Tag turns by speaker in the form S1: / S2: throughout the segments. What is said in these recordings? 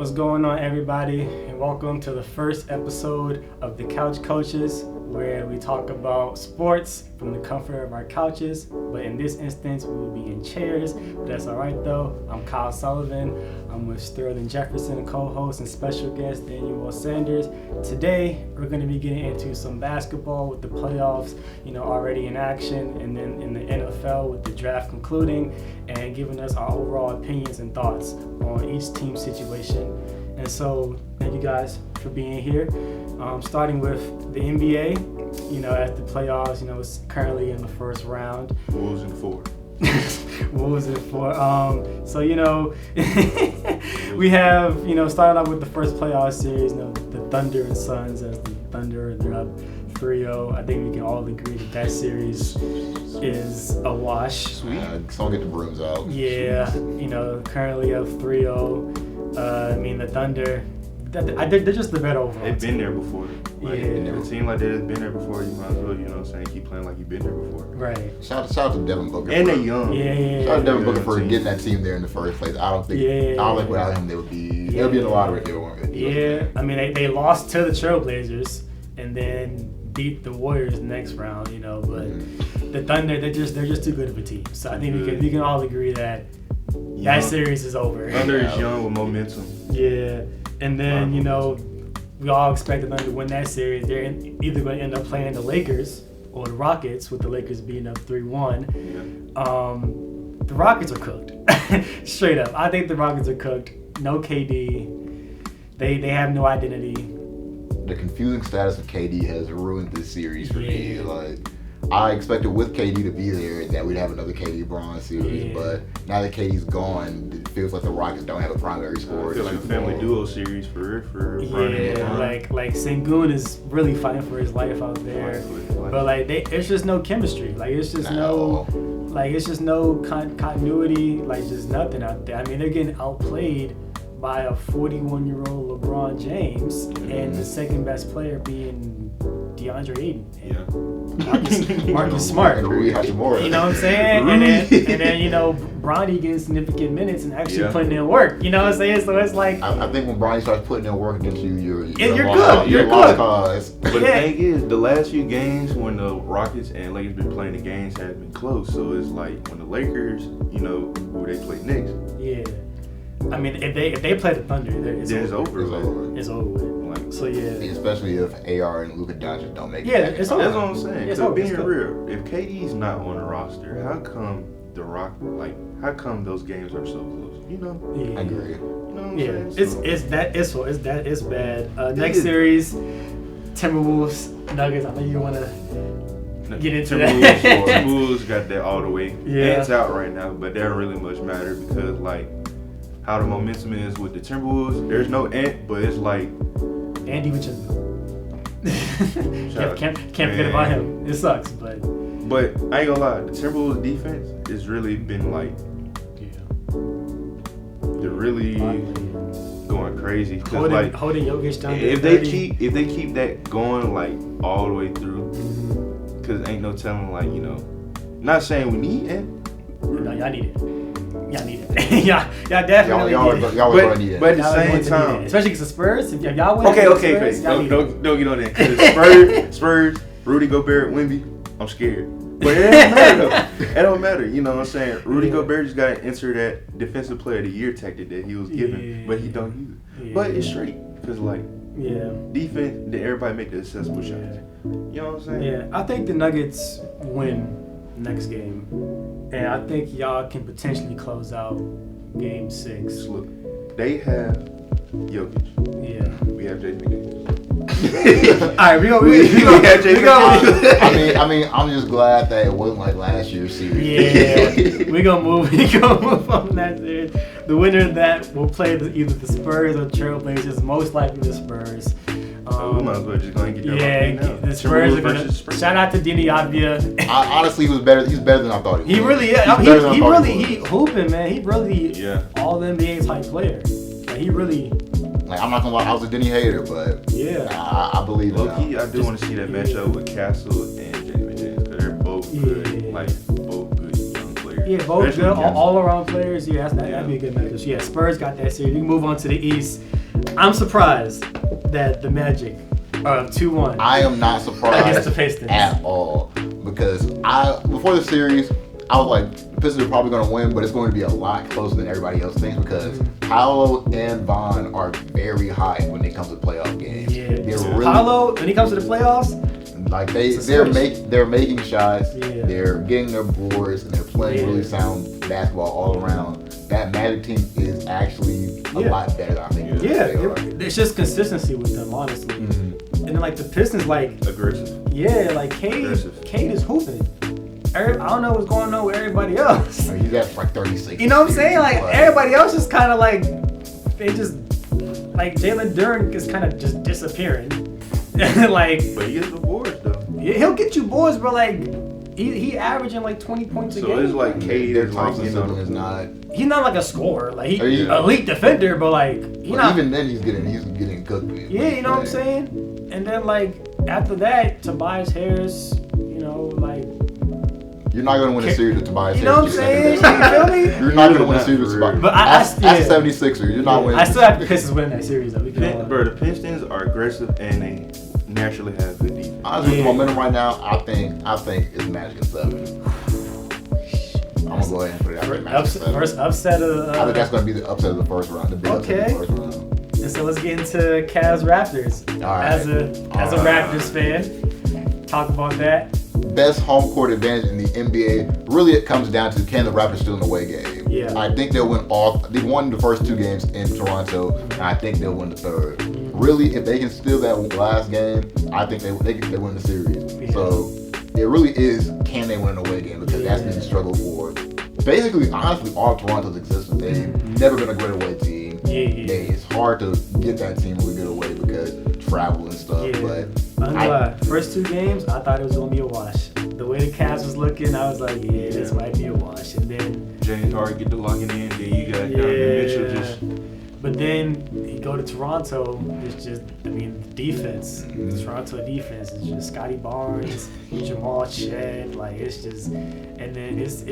S1: What's going on, everybody, and welcome to the first episode of The Couch Coaches, where we talk about sports from the comfort of our couches. But in this instance, we will be in chairs. But that's all right, though. I'm Kyle Sullivan. I'm with Sterling Jefferson, co-host and special guest Daniel Sanders. Today, we're going to be getting into some basketball with the playoffs, already in action, and then in the NFL with the draft concluding, and giving us our overall opinions and thoughts on each team situation. And so, thank you guys for being here. Starting with the NBA, as the playoffs, it's currently in the first round.
S2: Wolves in 4.
S1: Wolves in 4. We have, starting off with the first playoff series, the Thunder and Suns as the Thunder, they're up 3-0. I think we can all agree that series is a wash.
S2: Sweet. Someone get the brooms out.
S1: Yeah, currently up 3-0. The Thunder, they're just the better overall.
S2: They've been there before.
S1: It
S2: seems like they've been there before. You might as well, keep playing like you've been there before.
S1: Right.
S3: Shout out to Devin Booker.
S2: And they're young.
S1: Yeah.
S3: Shout out to Devin Booker for getting that team there in the first place. I don't think without him they would be in the lottery if they weren't.
S1: Yeah. They lost to the Trailblazers and then beat the Warriors next round, but the Thunder, they're just too good of a team. So I think we can all agree that that series is over.
S2: Thunder is young with momentum.
S1: Yeah. And then, we all expect the Thunder to win that series. They're either going to end up playing the Lakers or the Rockets, with the Lakers being up 3-1.
S2: Yeah.
S1: The Rockets are cooked. Straight up. I think the Rockets are cooked. No KD. They have no identity.
S3: The confusing status of KD has ruined this series for me. I expected with KD to be there that we'd have another KD Bron series, but now that KD's gone, it feels like the Rockets don't have a primary scorer.
S2: I feel like a family duo series for Bron and LeBron.
S1: like Sengun is really fighting for his life out there, but it's just no chemistry. It's just no continuity. Just nothing out there. They're getting outplayed by a 41-year-old LeBron James, and the second best player being DeAndre Ayton.
S2: Yeah.
S1: Marcus Smart.
S3: And Rui Hachimura.
S1: You know what I'm saying? And then Bronny getting significant minutes and actually putting in work. You know what I'm saying? So it's like
S3: I think when Bronny starts putting in work against you, you're
S1: good. You're
S3: lost
S1: good.
S3: cause.
S2: But the thing is, the last few games when the Rockets and Lakers been playing, the games have been close. So it's like when the Lakers, who they play next.
S1: Yeah. If they play the Thunder, it's over. It's over with. So
S3: especially if AR and Luka Doncic don't make it.
S1: It's over.
S2: That's what I'm saying.
S1: It's
S2: So
S1: over.
S2: being real, if KD's not on the roster, how come how come those games are so close?
S1: Yeah.
S3: I agree.
S2: You know what I'm saying?
S1: It's bad. Next series, Timberwolves, Nuggets. I know you want to get into that.
S2: Timberwolves got that all the way.
S1: Yeah.
S2: It's out right now, but that don't really much matter because how the momentum is with the Timberwolves, there's no Ant, but it's like
S1: Andy Wichita. Can't forget about him. It sucks, but
S2: I ain't gonna lie, the Timberwolves defense has really been they're really going crazy.
S1: Holding Jokic down.
S2: If they keep that going all the way through, because ain't no telling not saying we need Ant.
S1: No, y'all need it. y'all definitely need it.
S3: Y'all need it.
S2: But at the same time,
S1: especially because the Spurs, if y'all win,
S2: okay. Don't get on that. Because Spurs, Rudy Gobert, Wemby, I'm scared. But it don't matter though. It don't matter. You know what I'm saying? Rudy Gobert just got to enter that Defensive Player of the Year tactic that he was given, but he don't use it. Yeah. But it's straight because defense, then everybody make the accessible shots. You know what I'm saying?
S1: Yeah, I think the Nuggets win next game, and I think y'all can potentially close out Game 6.
S2: Look, they have Jokic.
S1: Yeah,
S2: we have Jason McDaniels.
S1: All right, we go.
S3: I'm just glad that it wasn't like last year's series.
S1: Yeah, we gonna move on from that series. The winner of that will play either the Spurs or Trailblazers. Most likely the Spurs.
S2: We might as well just go and get
S1: that. The Spurs are gonna. Shout out to Deni Avdija.
S3: Honestly, he's better than I thought he was.
S1: He really is. He hooping, man. He really all NBA type player. He really.
S3: I'm not gonna lie, I was a Denny hater, but I believe it.
S2: Low-key, I do want to see that matchup with Castle and Jason McDaniels because they're both good, both good young players. players.
S1: Yeah, both
S2: Especially
S1: good,
S2: against-
S1: all around players. Yeah, that'd be a good matchup. So, yeah, Spurs got that series. We can move on to the East. I'm surprised that the Magic are 2-1.
S3: I am not surprised
S1: Against the Pistons.
S3: at all because before the series, I was like, the Pistons are probably going to win, but it's going to be a lot closer than everybody else thinks because Paolo and Vaughn are very high when it comes to playoff games.
S1: Yeah,
S3: They're
S1: so
S3: really
S1: Paolo, when he comes to the playoffs,
S3: like
S1: It's a
S3: they're making shots,
S1: Yeah.
S3: they're getting their boards, and they're playing really sound basketball all around. That Magic team is actually a
S1: Yeah.
S3: lot better than I think.
S1: yeah,
S3: they are.
S1: it's just consistency with them, honestly. And then like the Pistons, like
S2: aggressive.
S1: yeah, like Cade is hooping. I don't know what's going on with everybody else.
S3: I mean, he's at like 36.
S1: You know what I'm saying? Like everybody else is kind of like they just like Jalen Duren is kind of just disappearing. Like
S2: But he gets the boards though.
S1: yeah, he'll get you boards, but like he averaging like 20 points a
S2: So
S1: game.
S2: it's like Cade
S3: Their
S2: is like
S3: Thompson
S2: you know
S3: sibling is not.
S1: He's not like a scorer. Like he
S3: Yeah.
S1: elite defender, but like he
S3: But
S1: not.
S3: even then, he's getting cooked.
S1: Yeah, you know what I'm saying? And then like after that, Tobias Harris, you know, like
S3: You're not going to win a series with Tobias.
S1: you know what I'm saying? You feel me?
S3: You're not going to win a series with Tobias.
S1: But
S3: That's
S1: yeah.
S3: a 76er. You're not winning.
S1: I still have the Pistons winning that series though. We can
S2: Bro, the Pistons are aggressive and they naturally have good defense.
S3: Honestly,
S1: Yeah.
S3: with the momentum right now, I think it's Magic in 7. I'm gonna go ahead and put it out there. Magic in 7.
S1: First upset of.
S3: I think that's gonna be the upset of the first round. The big upset of the first round.
S1: And so let's get into Cavs Raptors.
S3: All right.
S1: As a Raptors fan, talk about that.
S3: Best home court advantage in the NBA. Really, it comes down to can the Raptors steal an away game.
S1: Yeah.
S3: I think they'll win all. They won the first 2 games in Toronto, and I think they'll win the third. Really, if they can steal that last game, I think they win the series.
S1: Yeah.
S3: So it really is can they win an away game because that's been the struggle for basically, honestly, all of Toronto's existence. They've never been a great away team. It's hard to get that team really good away because travel and stuff.
S1: Yeah.
S3: But
S1: First 2 games, I thought it was gonna be a wash. The way the Cavs was looking, I was like, yeah, this might be a wash. And then
S2: James Harden get the locking in, then you got Donovan Mitchell just
S1: but then you go to Toronto, it's just, I mean, defense. The Toronto defense is just Scotty Barnes, Jamal Chet, like it's just, and then it's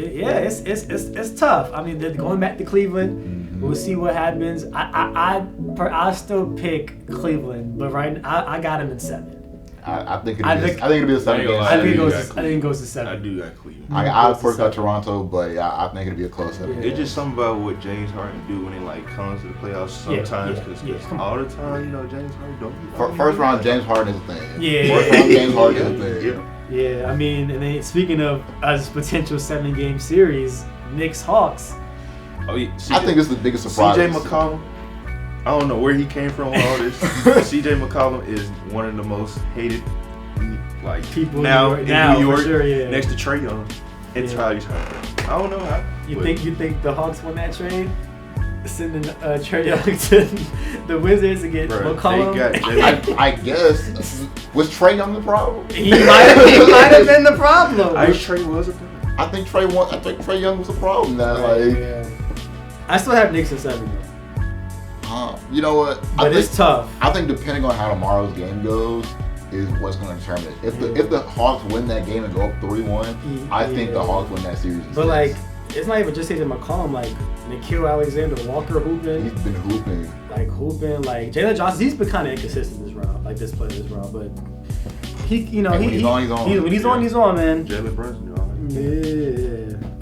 S1: tough. I mean, they're going back to Cleveland. We'll see what happens. I still pick Cleveland, but I got him in 7.
S3: I think it'll be a 7 game.
S1: I think
S2: got
S1: it goes to
S2: I
S1: 7.
S2: do got Cleveland.
S3: I first got Toronto, but I think it'll be a close 7 game.
S2: It's just something about what James Harden do when it like comes to the playoffs sometimes because
S1: come
S2: all the time, you know, James Harden don't be
S3: First round, James Harden is a thing.
S1: Yeah.
S3: First round, James Harden is a thing.
S2: Yeah.
S1: Yeah, I mean, and then speaking of a potential 7-game series, Knicks Hawks.
S2: Oh yeah.
S3: I think it's the biggest surprise.
S2: CJ McCollum. I don't know where he came from with all this. CJ McCollum is one of the most hated like
S1: People
S2: now
S1: in
S2: in
S1: New
S2: New
S1: York,
S2: York,
S1: for sure, yeah.
S2: next to Trae Young and
S1: Yeah.
S2: Tyrese Halliburton. I don't know how.
S1: You
S2: but
S1: think the Hawks won that trade? Sending Trae Young to the Wizards to get
S2: Bruh,
S1: McCollum.
S2: they got
S3: I guess was Trae Young the problem?
S1: he might have been the problem.
S2: Ice Trae was a thing.
S3: I think Trae Young was the problem. That
S1: Yeah. I still have Knicks in 7 though.
S3: you know what?
S1: But it's tough.
S3: I think depending on how tomorrow's game goes is what's going to determine it. If the Hawks win that game and go up 3-1, I think the Hawks win that series.
S1: But like, it's not even just CJ McCollum. Like Nickeil Alexander-Walker hooping.
S3: He's been hooping.
S1: Like Jalen Johnson, he's been kind of inconsistent this round, like this round. But he, you know,
S3: Hey, when he's on, he's on.
S1: When he's on, he's on, man.
S2: Jalen Brunson, you know.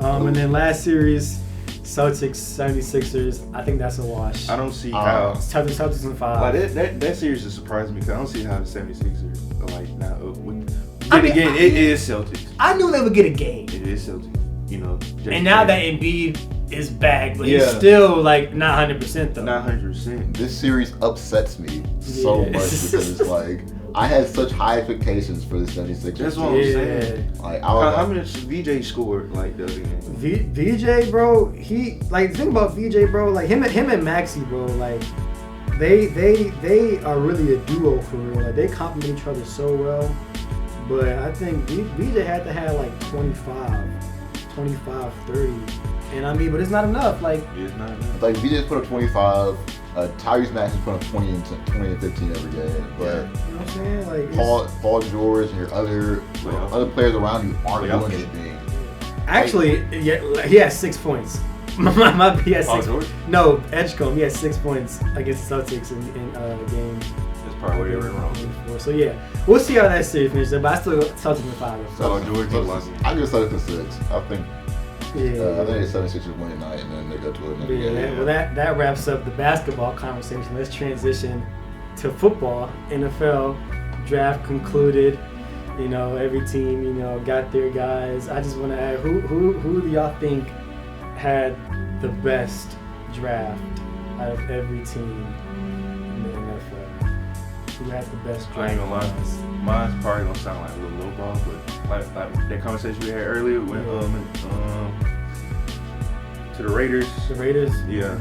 S1: Yeah. And then last series, Celtics 76ers. I think that's a wash.
S2: I don't see how.
S1: Celtics in 5.
S2: Like that series is surprising me because I don't see how the 76ers are like now up with.
S1: I mean,
S2: Again, it is Celtics.
S1: I knew they would get a game.
S2: It is Celtics. You know.
S1: And now that Embiid is back, but he's
S2: Yeah.
S1: still like not 100% though.
S2: not 100%.
S3: This series upsets me so
S1: Yeah.
S3: much because like I had such high expectations for the 76ers.
S2: That's what I'm saying.
S3: Like
S2: How many VJ scored like the other game?
S1: VJ, bro, he like think about VJ, bro. Like him and Maxey, bro. Like they are really a duo for real. Like they complement each other so well. But I think VJ had to have like 25, 30. And I mean, but it's not enough. Like
S2: It's not enough.
S3: Like VJ's put up 25. Tyrese Maxey's put up 20 and 15 every game. But
S1: you know what I'm saying? Like
S3: Paul George and your other players around you aren't
S2: Playoff
S3: doing
S2: game.
S3: anything.
S1: Actually, yeah, he has 6 points. He has
S2: Paul
S1: 6.
S2: George?
S1: No, Edgecombe. He has 6 points against the Celtics in game.
S2: That's probably where they went wrong.
S1: So yeah, we'll see how that series finishes. But I still Celtics in 5.
S2: Paul George, he lost.
S3: I give Celtics 6. I think.
S1: Yeah.
S3: I think it's 76ers win tonight, and then they go to another
S1: Yeah,
S3: game.
S1: well, that wraps up the basketball conversation. Let's transition to football. NFL draft concluded. You know, every team, you know, got their guys. I just want to add, who do y'all think had the best draft out of every team in the NFL? Who had the best draft?
S2: I ain't gonna lie. Mine's probably gonna sound like a little low ball, but like that conversation we had earlier when to the Raiders.
S1: The Raiders.
S2: Yeah.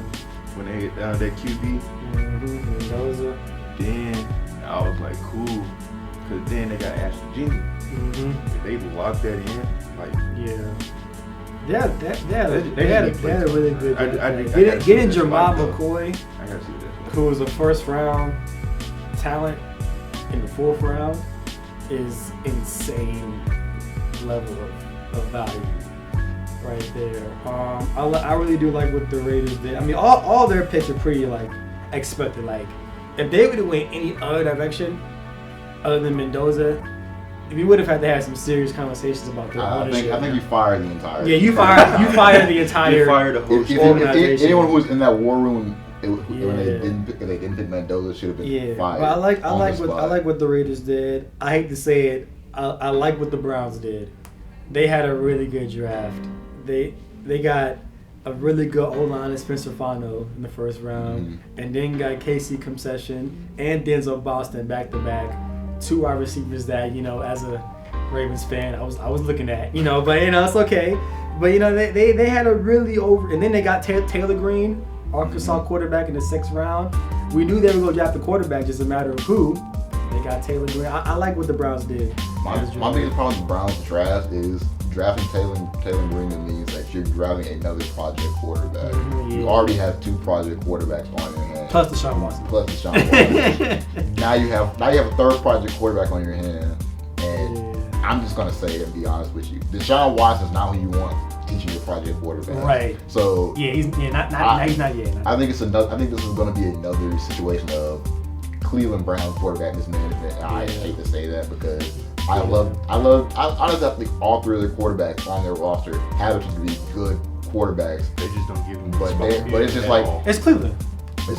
S2: When they hit down that QB,
S1: Mendoza.
S2: then I was like, cool. Cause then they got Ashton Jennings. If they locked that in, like
S1: Yeah. They
S2: They
S1: had a
S2: need to play
S1: really good
S2: I
S1: draft.
S2: gotta see
S1: Getting
S2: this
S1: Jamal
S2: fight, though.
S1: McCoy,
S2: I gotta see this.
S1: who was a first round talent in the 4th round, is insane level of value right there. I really do like what the Raiders did. I mean, all their picks are pretty like expected. Like if they would have went any other direction other than Mendoza, we would have had to have some serious conversations about their
S3: I
S1: ownership.
S3: think you fired the entire.
S1: Yeah, you fired the entire.
S2: You fired the whole
S3: If
S1: organization.
S3: anyone who was in that war room, when
S1: Yeah.
S3: they didn't pick Mendoza, should have been
S1: Yeah,
S3: fired.
S1: but I like
S3: on the spot.
S1: what the Raiders did. I hate to say it, I like what the Browns did. They had a really good draft. They got a really good O-line in Spencer Fano in the 1st round, and then got Casey Concession and Denzel Boston back to back, 2 wide receivers that, you know, as a Ravens fan, I was looking at, you know, but you know it's okay. But you know they had a really and then they got Taylor Green, Arkansas quarterback in the 6th round. We knew they were going to draft the quarterback, just a matter of who. They got Taylor Green. I like what the Browns did.
S3: My biggest problem with the Browns draft is drafting Taylor Green means that you're drafting another project quarterback.
S1: Yeah.
S3: You already have 2 project quarterbacks on your hand.
S1: Plus Deshaun Watson.
S3: Deshaun Watson. now you have a 3rd project quarterback on your hand, and I'm just gonna say and be honest with you, Deshaun Watson is not who you want teaching your project quarterback.
S1: Right.
S3: So
S1: Yeah, he's not yet.
S3: I think this is going to be another situation of Cleveland Browns quarterback mismanagement. And I hate to say that because I honestly think all 3 of their quarterbacks on their roster have it to be good quarterbacks.
S2: They just don't give them.
S3: But it's just like
S1: It's Cleveland.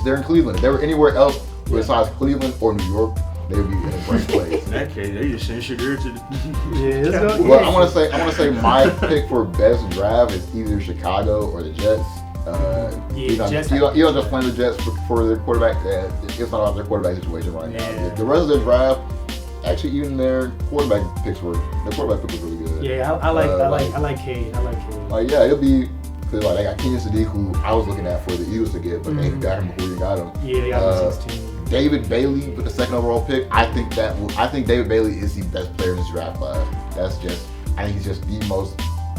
S3: they're in Cleveland. If they were anywhere else besides Cleveland or New York, they would be in a great place.
S2: In that case, they just send Shadur to the.
S1: Yeah, let's go.
S3: Well, I want to say my pick for best draft is either Chicago or the Jets.
S1: Jets.
S3: You don't just blame the Jets for their quarterback. It's not about their quarterback situation right now. The rest of their draft, actually, even their quarterback picks was really good.
S1: Yeah, I like Cade. I like Cade.
S3: Like it'll be because like they got Kenyon Sadiq, who I was looking at for the Eagles to get, but they got him before you got him.
S1: Yeah, they got him 16.
S3: David Bailey with the 2nd overall pick. I think David Bailey is the best player in this draft class. I think he's just the most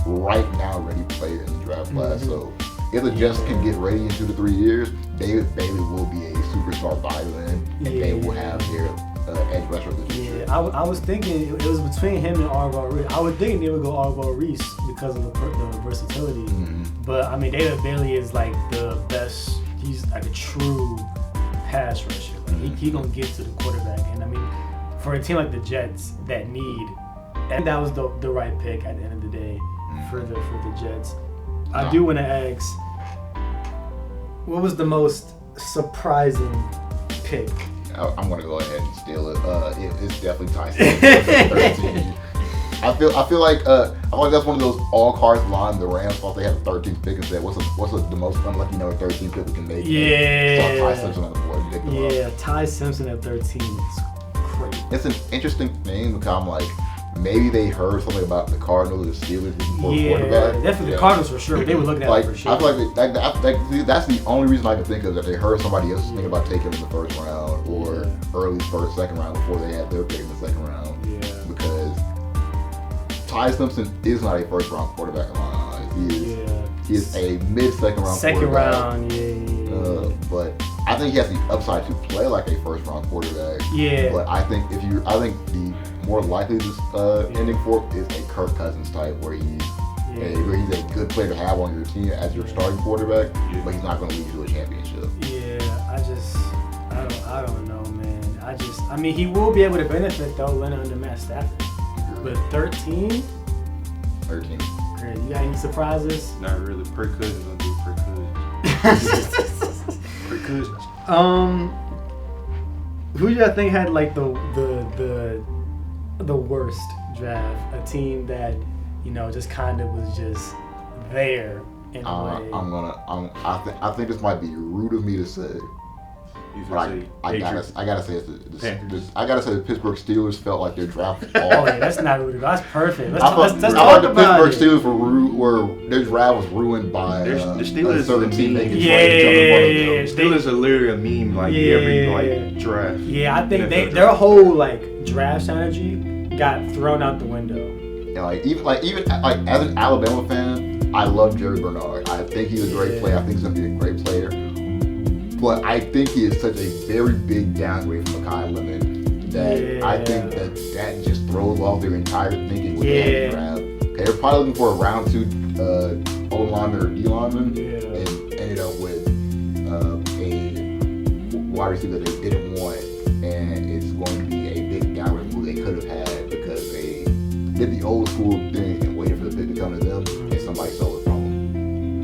S3: right now ready player in the draft class. So if the Jets can get ready in 2 to 3 years, David Bailey will be a superstar violin, and they will have their edge rusher of the future.
S1: Yeah, I was thinking it was between him and Arvo Reese. I was thinking they would go Arvo Reese because of the versatility. But I mean, David Bailey is like the best. He's like a true pass rusher. Like he gonna get to the quarterback, and I mean, for a team like the Jets that need, and that was the right pick at the end of the day for the Jets. I do want to ask, what was the most surprising pick?
S3: I'm gonna go ahead and steal it. It's definitely Tyson. 13. I feel like that's one of those all cards line. The Rams thought they had the 13th pick and said, "What's the most unlucky number 13 pick we can make?"
S1: Yeah.
S3: Saw Ty Simpson on the board.
S1: Yeah, Ty Simpson at 13 is crazy.
S3: It's an interesting thing because I'm like, maybe they heard something about the Cardinals or the Steelers for quarterback.
S1: Definitely the Cardinals for sure. They were looking at it for sure.
S3: I feel like that's the only reason I can think of that they heard somebody else think about taking him in the 1st round or early 1st, 2nd round before they had their pick in the 2nd round.
S1: Yeah.
S3: Because Ty Simpson is not a 1st round quarterback in my eyes. He is a mid-2nd round quarterback.
S1: 2nd round, yeah.
S3: But I think he has the upside to play like a 1st round quarterback.
S1: Yeah.
S3: But I think the more likely ending for is a Kirk Cousins type where he's
S1: Yeah.
S3: And he's a good player to have on your team as your starting quarterback, but he's not going to lead you to a championship.
S1: Yeah, I don't know, man. I mean, he will be able to benefit though, Leonard under Matt Stafford. But 13?
S3: 13.
S1: Great. You got any surprises?
S2: Not really. Per Cousins gonna do Per Cousins. Per Cousins.
S1: Who do you think had like the worst draft? A team that, you know, just kind of was just there in a way.
S3: I think this might be rude of me to say.
S2: You
S3: But
S2: say
S3: I
S2: Patriots.
S3: gotta say
S2: Panthers.
S3: I gotta say the Pittsburgh Steelers felt like their draft was
S1: Oh,
S3: off.
S1: yeah, that's not rude. That's perfect. Let's
S3: I thought
S1: talk
S3: the
S1: about
S3: Pittsburgh
S1: it.
S3: Steelers were their draft was ruined by
S2: The
S3: a
S2: Steelers
S3: certain
S2: are
S3: team
S2: mean.
S3: making
S1: Yeah.
S3: trades jump in front of them.
S2: Steelers are literally a meme like every like draft.
S1: Yeah, I think
S2: NFL
S1: their
S2: draft.
S1: whole like draft strategy got thrown out the window.
S3: And even as an Alabama fan, I love Jerry Bernard. I think he's a great player. I think he's gonna be a great player. But I think he is such a very big downgrade from Mekhi Lemon that I think that just throws off their entire thinking with the draft. Okay, they're probably looking for a round 2 O lineman or D lineman, and ended up with a wide receiver that they didn't want, and it's going to be a big downgrade move they could have had because they did the old school thing and waited for the pick to come to them, and somebody stole it from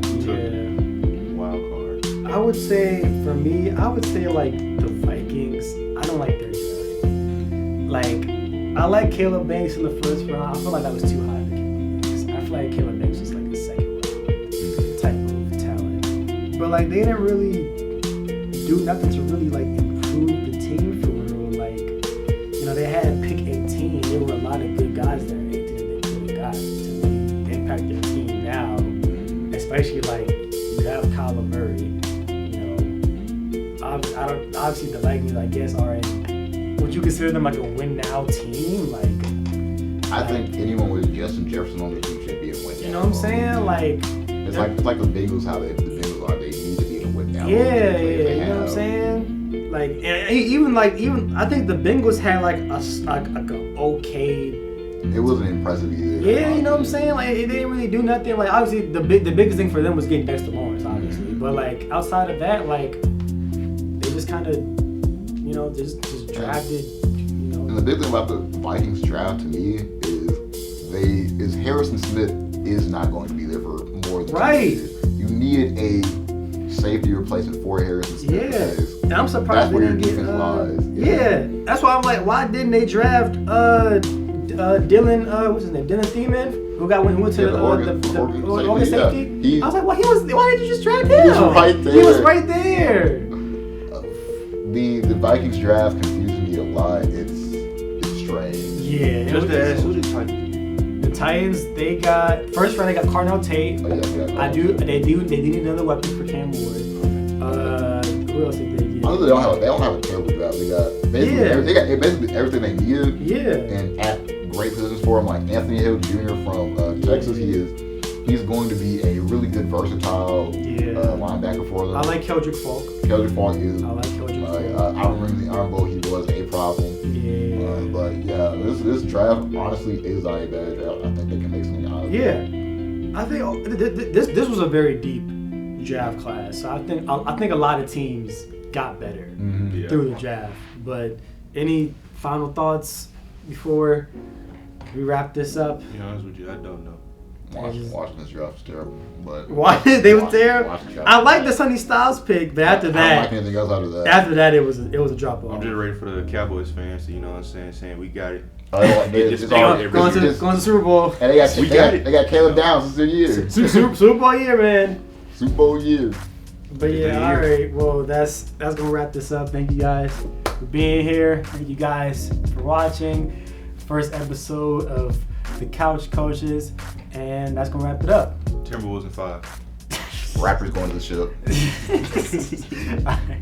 S3: them.
S1: Yeah.
S2: Wild card.
S1: I would say, for me, like the Vikings. I don't like their draft. Like, I like Caleb Banks in the first round. I feel like that was too high for Caleb Banks. I feel like Caleb Banks was like a second round type of talent. But like, they didn't really do nothing to really like improve the team for real. Like, you know, they had pick 18. There were a lot of good guys there at 18 that they could have got to really impact their team now. Especially like, you have Kyler Murray. Obviously the Vikings, I guess, are in. Would you consider them like a win now team? Like,
S3: I think anyone with Justin Jefferson on their team should be a win now.
S1: you know what I'm saying? Like,
S3: it's like the Bengals, how the Bengals are. They need to be in a win now.
S1: yeah, you know what I'm saying? Like, even I think the Bengals had like a okay.
S3: It wasn't impressive either.
S1: Yeah, you know what I'm saying? Like, they didn't really do nothing. Like, obviously the biggest thing for them was getting Dexter Lawrence, obviously. But like outside of that, like, they just kind of, you know, just drafted.
S3: And the big thing about the Vikings draft to me is Harrison Smith is not going to be there for more than 2 years. You need a safety replacement for Harrison Smith.
S1: Yeah, and I'm surprised
S3: that's
S1: they
S3: where your
S1: didn't get.
S3: defense lies.
S1: Yeah, that's why I'm like, why didn't they draft Dylan? What's his name? Dylan Thiemann, who went to the Oregon safety. I was like, well, why did you just draft him?
S3: He was right there.
S1: He was right there.
S3: The Vikings draft confuses me a lot. It's strange.
S1: Yeah.
S2: Just to ask, who did Titans?
S1: The Titans, they got first round. They got Carnell Tate.
S3: Oh, yeah.
S1: They need another weapon for Cam Ward. Who else did they get?
S3: Honestly, they don't have a terrible draft. They got basically everything they needed.
S1: Yeah.
S3: And at great positions for him, like Anthony Hill Jr. from Texas. He's going to be a really good versatile linebacker for them.
S1: I like Keldrick Falk.
S3: Keldrick Falk is.
S1: I like Keldrick Falk.
S3: I remember the Iron Bowl. He was a problem.
S1: Yeah.
S3: But yeah, this draft honestly is not a bad draft. I think they can make something out of it.
S1: Yeah. I think this was a very deep draft class. So I think a lot of teams got better through the draft. But any final thoughts before we wrap this up?
S2: To be honest with you, I don't know.
S3: Watching this draft was terrible, but
S1: They was terrible. I like the Sonny Styles pick, but after
S3: I
S1: that,
S3: don't like anything else out of that.
S1: after that, it was a drop off.
S2: I'm just ready for the Cowboys fans to, you know what I'm saying we got it.
S3: Going
S1: Going to the Super Bowl.
S3: And they got Caleb Downs. It's their year.
S1: Super Bowl year, man.
S3: Super Bowl year.
S1: But yeah, all right. Well, that's gonna wrap this up. Thank you guys for being here. Thank you guys for watching. First episode of the Couch Coaches, and that's gonna wrap it up.
S2: Timberwolves in 5.
S3: Rappers going to the ship.
S1: All right.